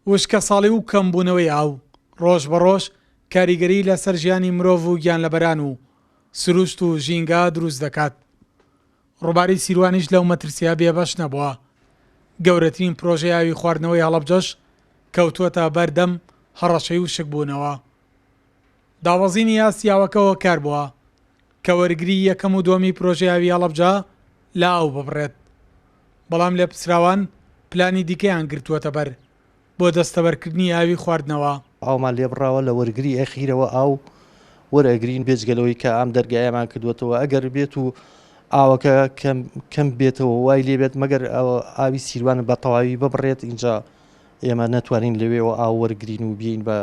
وشکە ساڵی و کەمبوونەوەی ئاو ڕۆژ بەڕۆژ کاریگەری لەسەر ژیانی مرۆڤ و گیانلەبەران و سروشت و ژینگا دروست دەکات. ڕووباری سیروانیش لەو مەترسیە بێبەش نەبووە. گەورەترین پرۆژەی ئاوی خواردنەوەی هەڵەبجەش کەوتووەتە بەردەم هەڕەشەی و شکبوونەوە. داوەزینی ئاسیاوەکەەوە کار بووە کە وەرگری یەکەم و دووەمی پرۆژەی ئاوی هەڵەبجە لە ئاو ببڕێت. بەڵام لێ پسراوان پلانی دیکەیان گرتووەتە بەر بۆ دەستەبەرکردنی ئاوی خواردنەوە. ئاومان لێبڕاوە لە وەرگری ئەخیرەوە ئاو وەرەگرین بێجگەلەوەی کە ئام دەرگایەمان کردوێتەوە ئەگەر بێت و ئاوەکە کەم بێتەوە وای لێبێت مەگەر ئاوی سیروان بە تەواوی ببڕێت اینجا ئێمە نەتوانین لەوێەوە ئاو وەرگرین و بین بە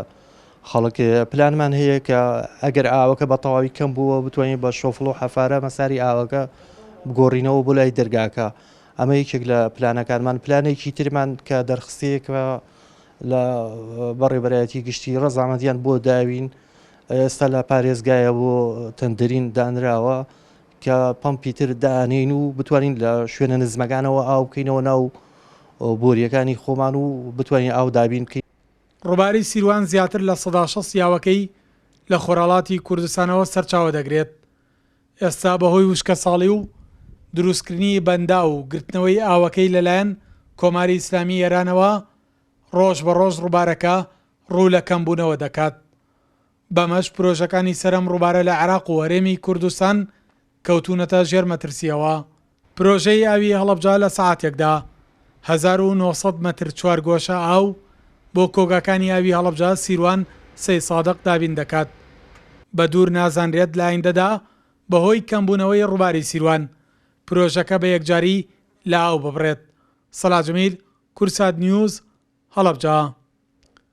خەڵک. پلانمان هەیە کە ئەگەر ئاوەکە بە تەواوی کەم بووە بتوانین بە شۆفڵ و حەفارە مەساری ئاوەکە بگۆڕینەوە بۆ لای دەرگاکە. ئەمە یەکێک لە پلانەکانمان. پلانێکی ترمان کە دەرخستەیەکە لە بەڕێبەرایەتی گشتی ڕەزامەندیان بۆ داوین ئێستا لە پارێزگایە بۆ تەندرین دانراوە کە پەمپی تر دانین و بتوانین لە شوێنە نزمەکانەوە ئاو بکەینەوە ناو بۆریەکانی خۆمان و بتوانین ئاو دابین بکەین. ڕووباری سیروان زیاتر لە 16 یاوەکەی لە خۆراڵاتی کوردستانەوە سەرچاوە دەگرێت. ئێستا بەهۆی وشکە ساڵی و دروستکردنی بەندا و گرتنەوەی ئاوەکەی لەلایەن کۆماری ئیسلامی ئێرانەوە ڕۆژ بە ڕۆژ ڕووبارەکە ڕوو لە کەمبوونەوە دەکات. بەمەش پرۆژەکانی سەرم ڕووبارە لە عێراق و هەرێمی کوردستان کەوتونەتە ژێر مەترسیەوە. پرۆژەی ئاوی هەڵەبجە لە سەعاتێکدا 1900 مەتر چوارگۆشە ئاو بۆ کۆگاکانی ئاوی هەڵەبجە سیروان سەی سادق دابین دەکات. بە دوور نازانرێت لە ئایندەدا بەهۆی کەمبوونەوەی ڕووباری سیروان پرۆژەکە بە یەکجاری لە ئاو ببڕێت. سەلاح جەمیل، کورسات نیوز، هەڵەبجە.